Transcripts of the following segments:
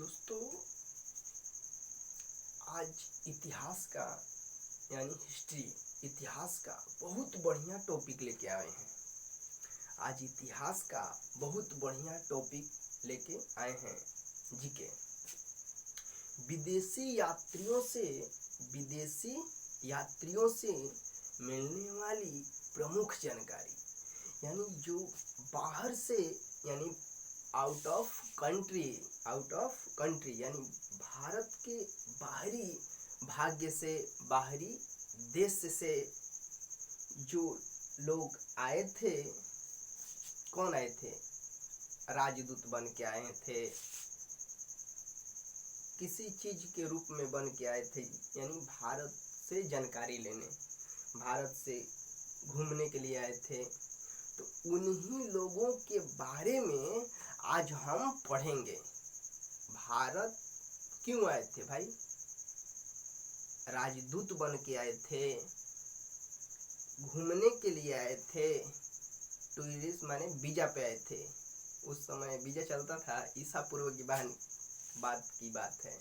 दोस्तों, आज इतिहास का यानी हिस्ट्री इतिहास का बहुत बढ़िया टॉपिक लेके आए हैं। आज इतिहास का बहुत बढ़िया टॉपिक लेके आए हैं जी के विदेशी यात्रियों से मिलने वाली प्रमुख जानकारी, यानी जो बाहर से यानी आउट ऑफ कंट्री यानी भारत के बाहरी भाग्य से बाहरी देश से जो लोग आए थे। कौन आए थे? राजदूत बन के आए थे, किसी चीज के रूप में बन के आए थे, यानी भारत से जानकारी लेने, भारत से घूमने के लिए आए थे। तो उन्हीं लोगों के बारे में आज हम पढ़ेंगे। भारत क्यों आए थे भाई? राजदूत बन के आए थे, घूमने के लिए आए थे, टूरिस्ट माने वीजा पे आए थे। उस समय वीजा चलता था, ईसा पूर्व की बात है।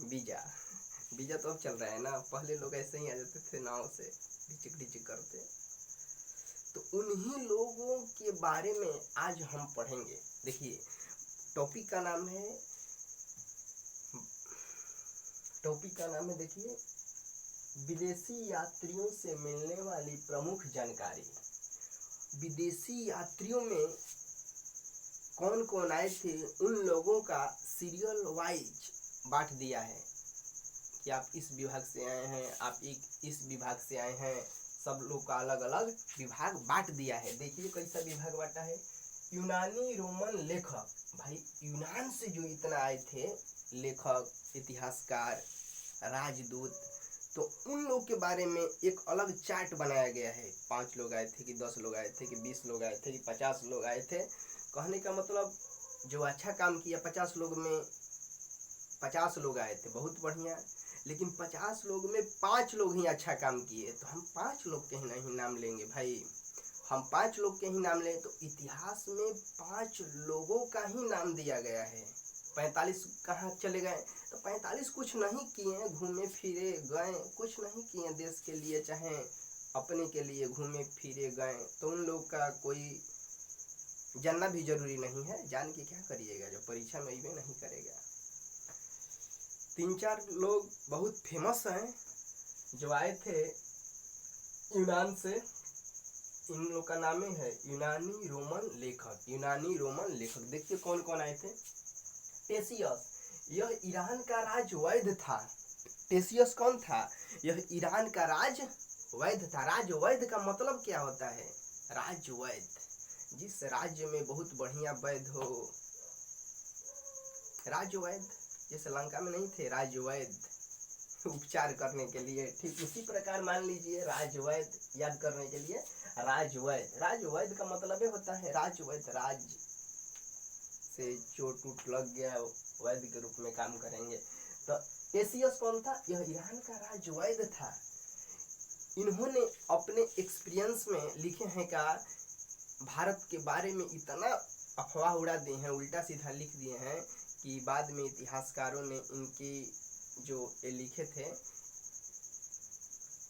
वीजा तो अब चल रहा है ना, पहले लोग ऐसे ही आ जाते थे नाव से ढिचिक करते। तो उन्हीं लोगों के बारे में आज हम पढ़ेंगे। देखिए, टॉपिक का नाम है देखिए, विदेशी यात्रियों से मिलने वाली प्रमुख जानकारी। विदेशी यात्रियों में कौन कौन आए थे, उन लोगों का सीरियल वाइज बांट दिया है कि आप इस विभाग से आए हैं, आप इस विभाग से आए हैं। सब लोग का अलग अलग विभाग बांट दिया है। देखिए कैसा विभाग बांटा है। यूनानी रोमन लेखक, भाई यूनान से जो इतना आए थे लेखक, इतिहासकार, राजदूत, तो उन लोग के बारे में एक अलग चार्ट बनाया गया है। 5 लोग आए थे कि 10 लोग आए थे कि 20 लोग आए थे कि 50 लोग आए थे। कहने का मतलब जो अच्छा काम किया, 50 लोग में 50 लोग आए थे, बहुत बढ़िया। लेकिन 50 लोग में 5 लोग ही अच्छा काम किए, तो हम 5 लोग के ही नहीं नाम लेंगे भाई। हम 5 लोग के ही नाम लें तो इतिहास में 5 लोगों का ही नाम दिया गया है। 45 कहाँ चले गए? तो 45 कुछ नहीं किए, घूमे फिरे गए, कुछ नहीं किए देश के लिए, चाहे अपने के लिए घूमे फिरे गए। तो उन लोग का कोई जानना भी जरूरी नहीं है। जान के क्या करिएगा, जो परीक्षा में भी नहीं करेगा। 3-4 लोग बहुत फेमस हैं जो आए थे यूनान से। इन लोग का नाम है यूनानी रोमन लेखक। देखिए कौन कौन आए थे। टेसियस, यह ईरान का राजवैद्य था। टेसियस कौन था? यह ईरान का राजवैद्य था। राजवैद्य का मतलब क्या होता है? राजवैद्य, जिस राज्य में बहुत बढ़िया वैद्य हो, राजवैद्य। जैसे लंका में नहीं थे राजवैद्य उपचार करने के लिए, ठीक उसी प्रकार मान लीजिए राजवैद्य याद करने के लिए राजवैद्य का मतलब होता है राजवैद्य। राज से चोट लग गया, वैद्य के रूप में काम करेंगे। तो टेसियस कौन था? यह ईरान का राजवैद्य था। इन्होंने अपने एक्सपीरियंस में लिखे हैं का भारत के बारे में इतना अफवाह उड़ा दिए हैं, उल्टा सीधा लिख दिए हैं कि बाद में इतिहासकारों ने इनकी जो ये लिखे थे,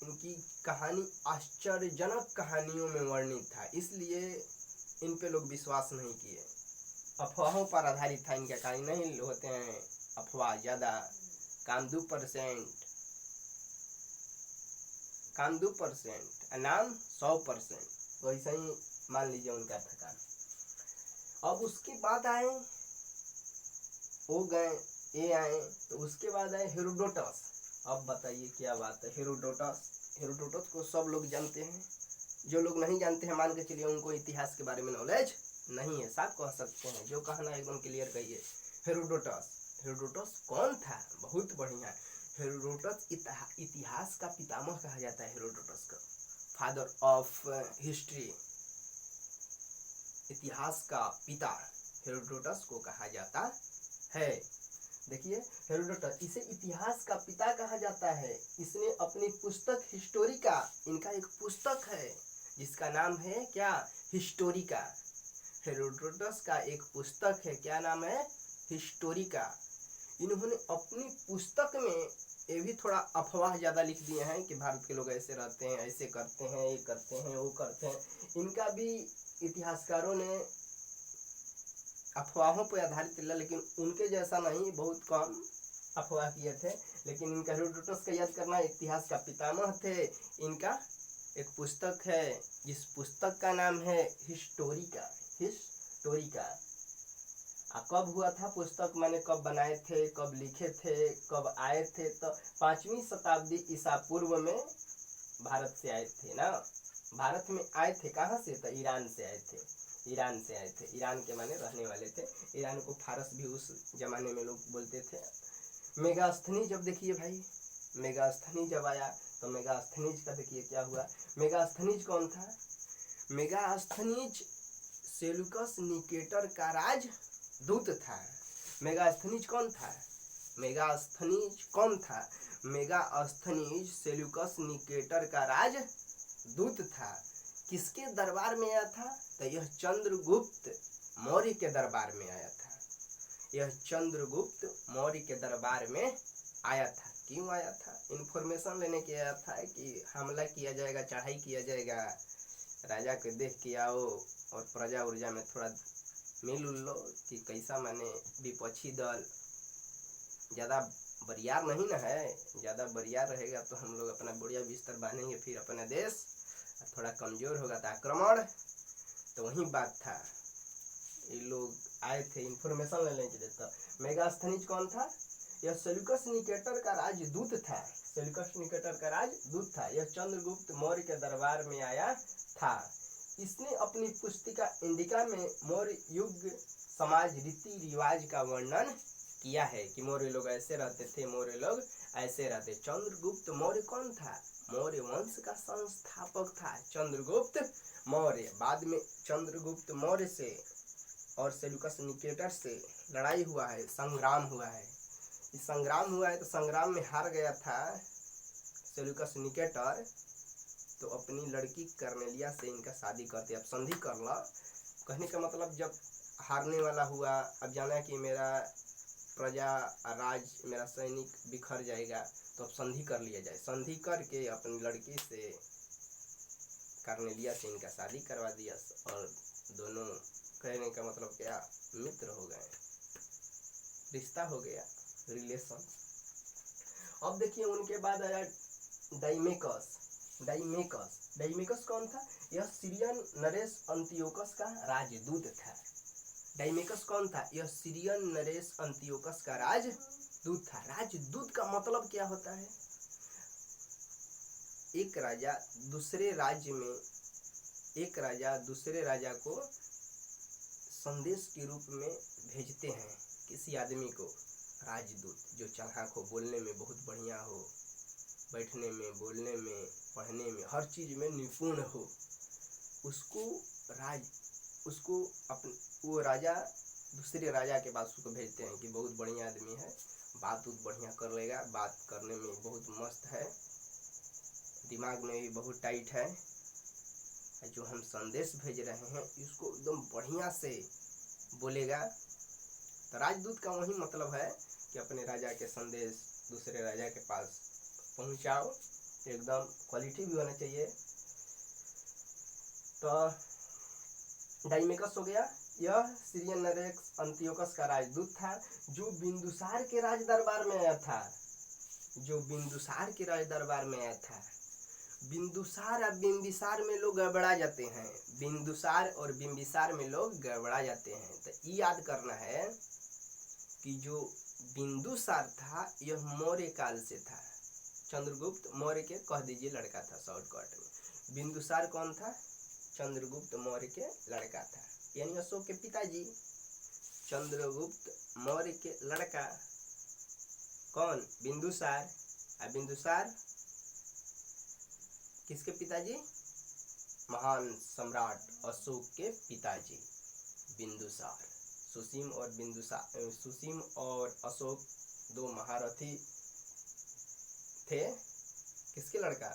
इनकी कहानी आश्चर्यजनक कहानियों में वर्णित था, इसलिए इन पे लोग विश्वास नहीं किए। अफवाहों पर आधारित था इनका कहानी। नहीं होते हैं अफवाह ज़्यादा, काम 2%, नाम 100%, वैसा ही मान लीजिए उनका थकान। अब उसके बाद आए वो गए, ये आए, तो उसके बाद आए हेरोडोटस। अब बताइए क्या बात है। हेरोडोटस को सब लोग जानते हैं। जो लोग नहीं जानते हैं मान के चलिए उनको इतिहास के बारे में नॉलेज नहीं है, साफ कह सकते हैं। जो कहना एकदम क्लियर कहिए। हेरोडोटस कौन था? बहुत बढ़िया। हेरोडोटस इतिहास का पितामह कहा जाता है। हेरोडोटस को फादर ऑफ हिस्ट्री, इतिहास का पिता हेरोडोटस को कहा जाता है। देखिए हेरोडोटस, इसे इतिहास का पिता कहा जाता है। इसने अपनी पुस्तक हिस्टोरिका, इनका एक पुस्तक है जिसका नाम है क्या? हिस्टोरिका। हेरोडोटस का एक पुस्तक है, क्या नाम है? हिस्टोरिका। इन्होंने अपनी पुस्तक में ये भी थोड़ा अफवाह ज़्यादा लिख दिए हैं कि भारत के लोग ऐसे रहते हैं, ऐसे करते हैं, ये करते हैं, वो करते हैं। इनका भी इतिहासकारों ने अफवाहों पर आधारित लिया, लेकिन उनके जैसा नहीं, बहुत कम अफवाह किए थे। लेकिन इनका हेरोडोटस का याद करना, इतिहास का पितामह थे। इनका एक पुस्तक है जिस पुस्तक का नाम है हिस्टोरिका। हिस्टोरिका कब हुआ था पुस्तक, मैंने कब बनाए थे, कब लिखे थे, कब आए थे, तो 5वीं शताब्दी ईसा पूर्व में भारत से आए थे ना। भारत में आए थे कहाँ से, तो ईरान से आए थे। ईरान से आए थे, ईरान के माने रहने वाले थे। ईरान को फारस भी उस जमाने में लोग बोलते थे। मेगास्थनीज, अब देखिए भाई, मेगास्थनीज जब आया तो मेगास्थनीज का देखिए क्या हुआ। मेगास्थनीज कौन था? मेगास्थनीज सेल्यूकस निकेटर का राजदूत था। मेगास्थनीज कौन था? मेगास्थनीज कौन था? मेगास्थनीज सेल्यूकस निकेटर का राजदूत था। किसके दरबार में आया था? तो यह चंद्रगुप्त मौर्य के दरबार में आया था। यह चंद्रगुप्त मौर्य के दरबार में आया था। क्यों आया था? इन्फॉर्मेशन लेने के आया था कि हमला किया जाएगा, चढ़ाई किया जाएगा, राजा के देख के आओ और प्रजा उर्जा में थोड़ा मिल लो कि कैसा माने विपक्षी दल ज़्यादा बरियार नहीं ना है। ज़्यादा बरियार रहेगा तो हम लोग अपना बढ़िया बिस्तर बांधेंगे, फिर अपना देश थोड़ा कमज़ोर होगा तो आक्रमण। तो वही बात था, ये लोग आए थे इन्फॉर्मेशन लेने के लिए। तो मेगास्थनीज कौन था? यह सेल्यूकस निकेटर का राजदूत था। सेल्यूकस निकेटर का राजदूत था। यह चंद्रगुप्त मौर्य के दरबार में आया था। इसने अपनी पुस्तिका इंडिका में मौर्य युग समाज रीति रिवाज का वर्णन किया है कि मौर्य लोग ऐसे रहते थे, मौर्य लोग ऐसे रहते। चंद्रगुप्त मौर्य कौन था? मौर्य वंश का संस्थापक था चंद्रगुप्त मौर्य। बाद में चंद्रगुप्त मौर्य से और सेल्यूकस निकेटर से लड़ाई हुआ है, संग्राम हुआ है। इस संग्राम हुआ है तो संग्राम में हार गया था सेल्यूकस निकेटर, तो अपनी लड़की कर्नेलिया से इनका शादी करते। अब संधि कर ला, कहने का मतलब जब हारने वाला हुआ, अब जाना कि मेरा प्रजा राज, मेरा सैनिक बिखर जाएगा, तो अब संधि कर लिया जाए। संधि करके अपनी लड़की से कर्नेलिया से इनका शादी करवा दिया और दोनों, कहने का मतलब क्या, मित्र हो गए, रिश्ता हो गया, रिलेशन। अब देखिए उनके बाद आया डाइमेकस। डाइमेकस, डाइमेकस कौन था? यह सीरियन नरेश अंतियोकस का राजदूत था। डाइमेकस कौन था? यह सीरियन नरेश अंतियोकस का राजदूत था। राजदूत का मतलब क्या होता है? एक राजा दूसरे राज्य में, एक राजा दूसरे राजा को संदेश के रूप में भेजते हैं किसी आदमी को। राजदूत जो चालाक हो, बोलने में बहुत बढ़िया हो, बैठने में, बोलने में, पढ़ने में, हर चीज में निपुण हो, उसको वो राजा दूसरे राजा के पास उसको भेजते हैं कि बहुत बढ़िया आदमी है, बात बढ़िया कर लेगा, बात करने में बहुत मस्त है, दिमाग में भी बहुत टाइट है, जो हम संदेश भेज रहे हैं इसको एकदम बढ़िया से बोलेगा। तो राजदूत का वही मतलब है कि अपने राजा के संदेश दूसरे राजा के पास पहुंचाओ, एकदम क्वालिटी भी होना चाहिए। तो डाइमेकस हो गया। यह सीरियन नरेश अंतियोकस का राजदूत था जो बिंदुसार के राज दरबार में आया था। जो बिंदुसार के राज दरबार में आया था। बिंदुसार और बिंबिसार में लोग गड़बड़ा जाते हैं। बिंदुसार और बिंबिसार में लोग गड़बड़ा जाते हैं। तो ये याद करना है कि जो बिंदुसार था यह मौर्य काल से था। चंद्रगुप्त मौर्य के कह दीजिए लड़का था शॉर्टकट में। बिंदुसार कौन था? चंद्रगुप्त मौर्य के लड़का था, यानी अशोक के पिताजी। चंद्रगुप्त मौर्य के लड़का कौन? बिंदुसार। और बिंदुसार किसके पिताजी? महान सम्राट अशोक के पिताजी बिंदुसार। सुसीम और अशोक दो महारथी थे। किसके लड़का?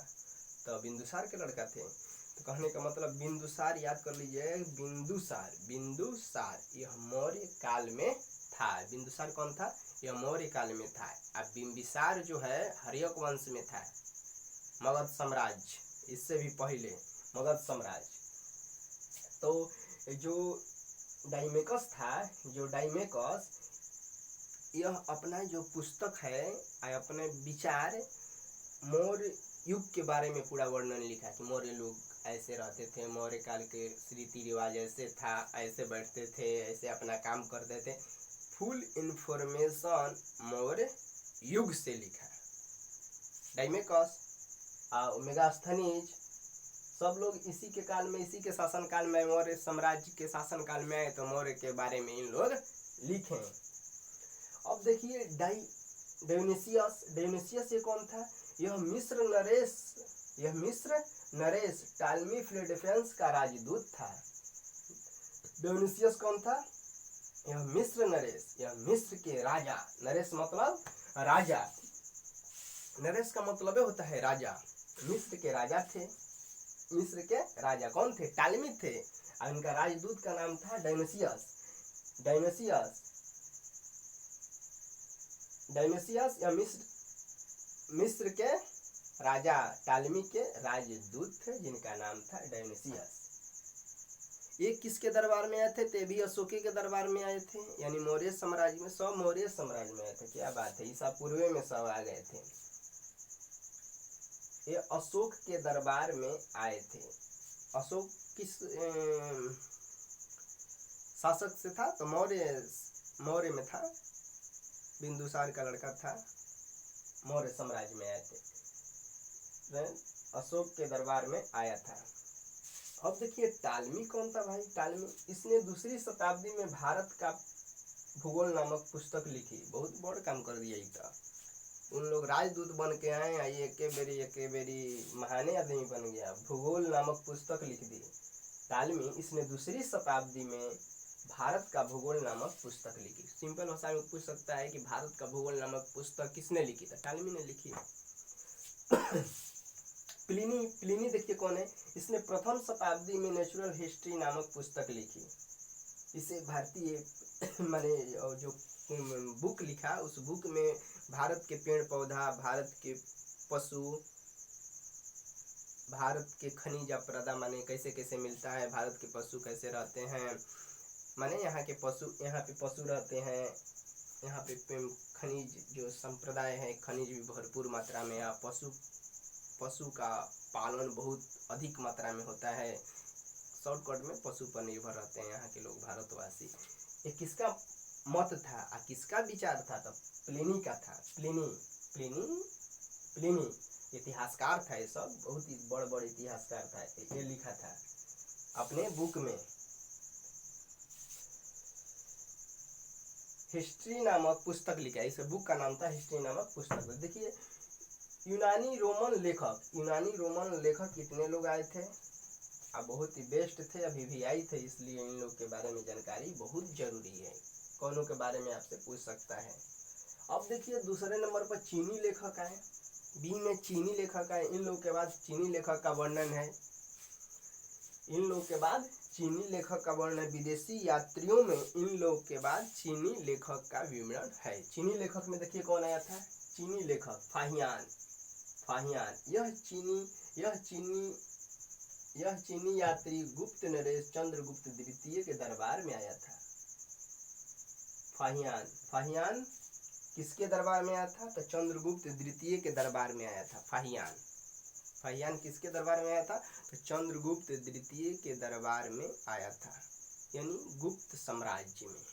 तो बिंदुसार के लड़का थे। तो कहने का मतलब बिंदुसार याद कर लीजिए। बिंदुसार, बिंदुसार यह मौर्य काल में था। था। बिंदुसार कौन था? यह मौर्य काल में था। अब बिंबिसार जो है हर्यक वंश में था, मगध साम्राज्य, इससे भी पहले मगध साम्राज्य। तो जो डाइमेकस था, जो डाइमेकस यह अपना जो पुस्तक है, अपने विचार मौर्य युग के बारे में पूरा वर्णन लिखा कि मौर्य लोग ऐसे रहते थे, मौर्य काल के रीति रिवाज ऐसे था, ऐसे बैठते थे, ऐसे अपना काम करते थे। फुल इंफॉर्मेशन मौर्य युग से लिखा। डाइमेकस मेगास्थनीज सब लोग इसी के काल में, इसी के शासन काल में, मौर्य साम्राज्य के शासन काल में आए, तो मौर्य के बारे में इन लोग लिखे। अब देखिए डायोनिसियस ये कौन था? यह मिस्र नरेश टालमी फिलाडेल्फियंस का राजदूत था। डायोनिसियस कौन था? यह मिस्र नरेश, यह मिस्र के राजा। नरेश मतलब राजा, नरेश का मतलब होता है राजा। मिस्र के राजा थे। मिस्र के राजा कौन थे? टालमी थे, और उनका राजदूत का नाम था डायोनिसियस। डायोनिसियस या मिस्र के राजा टालमी के राजदूत थे, जिनका नाम था डायोनिसियस। ये किसके दरबार में आए थे? ते भी अशोकी के दरबार में आए थे, यानी मौर्य साम्राज्य में, सब मौर्य साम्राज्य में आए थे। क्या बात है, ईसा पूर्व में सब आ गए थे। ये अशोक के दरबार में आए थे। अशोक किस शासक से था? तो मौर्य में था, बिंदुसार का लड़का था, मौर्य साम्राज्य में आए थे, अशोक के दरबार में आया था। अब देखिए टालमी कौन था भाई? टालमी, इसने दूसरी शताब्दी में भारत का भूगोल नामक पुस्तक लिखी। बहुत बड़ा काम कर दिया था। उन लोग राजदूत बन के आए, एके बेरी महाने आदमी बन गया, भूगोल नामक पुस्तक लिख दी टालमी। इसने दूसरी शताब्दी में भारत का भूगोल नामक पुस्तक लिखी। सिंपल भाषा में पूछ सकता है कि भारत का भूगोल नामक पुस्तक किसने लिखी? था टालमी ने लिखी। प्लिनी देखिए कौन है? इसने प्रथम शताब्दी में नेचुरल हिस्ट्री नामक पुस्तक लिखी। इसे भारतीय माने जो बुक लिखा, उस बुक में भारत के पेड़ पौधा, भारत के पशु, भारत के खनिज अपराधा, माने कैसे कैसे मिलता है, भारत के पशु कैसे रहते हैं, माने यहाँ पे पशु रहते हैं, यहाँ पे खनिज जो संप्रदाय है, खनिज भी भरपूर मात्रा में, या पशु का पालन बहुत अधिक मात्रा में होता है। शॉर्टकट में पशु पर निर्भर रहते हैं यहाँ के लोग, भारतवासी। ये किसका मत था और किसका विचार था? तो प्लिनी का था। प्लिनी इतिहासकार था। ये सब बहुत ही बड़ इतिहासकार था। ये लिखा था अपने बुक में, हिस्ट्री नामक पुस्तक लिखा। इस बुक का नाम था हिस्ट्री नामक पुस्तक। देखिए यूनानी रोमन लेखक कितने लोग आए थे? अब बहुत ही बेस्ट थे, अभी भी आई थे, इसलिए इन लोग के बारे में जानकारी बहुत जरूरी है। कौनों के बारे में आपसे पूछ सकता है। अब देखिए दूसरे नंबर पर चीनी लेखक आए। बी में चीनी लेखक आए। इन लोग के बाद चीनी लेखक का वर्णन है। विदेशी यात्रियों में इन लोग के बाद चीनी लेखक का विवरण है। चीनी लेखक में देखिए कौन आया था? चीनी लेखक फाहियान। यह चीनी यात्री गुप्त नरेश चंद्रगुप्त द्वितीय के दरबार में आया था। फाहियान किसके दरबार में आया था? तो चंद्रगुप्त द्वितीय के दरबार में आया था। फाहियान किसके दरबार में आया था? तो चंद्रगुप्त द्वितीय के दरबार में आया था, यानी गुप्त साम्राज्य में।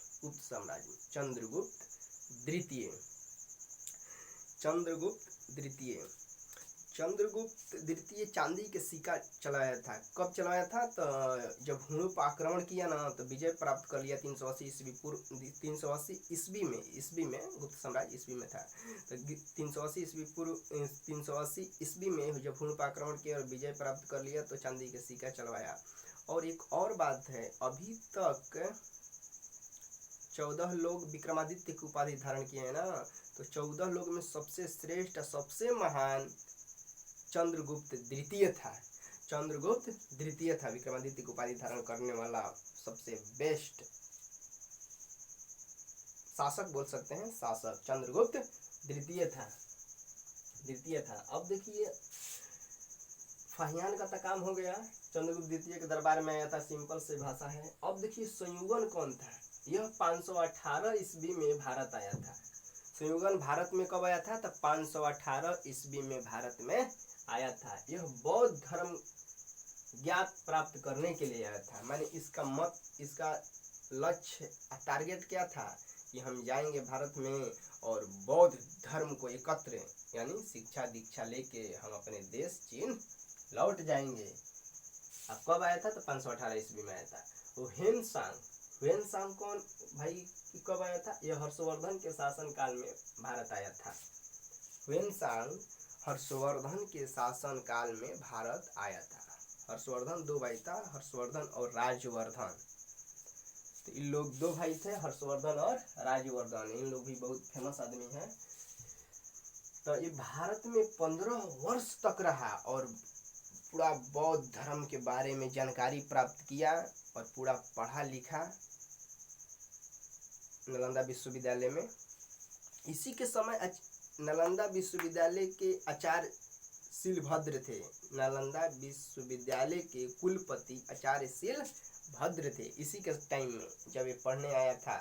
चंद्रगुप्त द्वितीय चांदी के सिक्का चलाया था। कब चलाया था? तो जब हड़प्पा पर आक्रमण किया ना, तो विजय प्राप्त कर लिया 380 ईस्वी में। गुप्त साम्राज्य ईस्वी में था। तो 380 ईस्वी में जब हड़प्पा पर आक्रमण किया और विजय प्राप्त कर लिया, तो चांदी के सिक्का चलवाया। और एक और बात है, अभी तक 14 लोग विक्रमादित्य की उपाधि धारण किए हैं ना, तो 14 लोग में सबसे श्रेष्ठ, सबसे महान चंद्रगुप्त द्वितीय था। विक्रमादित्य की उपाधि धारण करने वाला सबसे बेस्ट शासक बोल सकते हैं, शासक चंद्रगुप्त द्वितीय था। अब देखिए फाहियान का तो काम हो गया, चंद्रगुप्त द्वितीय के दरबार में आया था, सिंपल से भाषा है। अब देखिए संयुगन कौन था, यह 518 ईस्वी में भारत आया था। संयुगन भारत में कब आया था, तब 518 ईस्वी में भारत में आया था। यह बौद्ध धर्म ज्ञात प्राप्त करने के लिए आया था। माने इसका लक्ष्य टारगेट क्या था कि हम जाएंगे भारत में और बौद्ध धर्म को एकत्र यानी शिक्षा दीक्षा लेके हम अपने देश चीन लौट जाएंगे। अब कब आया था, तो 518 ईस्वी में आया था। वो ह्वेनसांग कौन भाई कब आया था, यह हर्षवर्धन के शासन काल में भारत आया था। ह्वेनसांग हर्षवर्धन के शासन काल में भारत आया था। हर्षवर्धन 2 भाई था, हर्षवर्धन और राजवर्धन। तो इन लोग 2 भाई थे, हर्षवर्धन और राजवर्धन। इन लोग भी बहुत फेमस आदमी हैं। तो ये भारत में 15 वर्ष तक रहा और पूरा बौद्ध धर्म के बारे में जानकारी प्राप्त किया और पूरा पढ़ा लिखा नालंदा विश्वविद्यालय में। इसी के समय नालंदा विश्वविद्यालय के आचार्य शीलभद्र थे। नालंदा विश्वविद्यालय के कुलपति आचार्य शीलभद्र थे। इसी के टाइम में जब ये पढ़ने आया था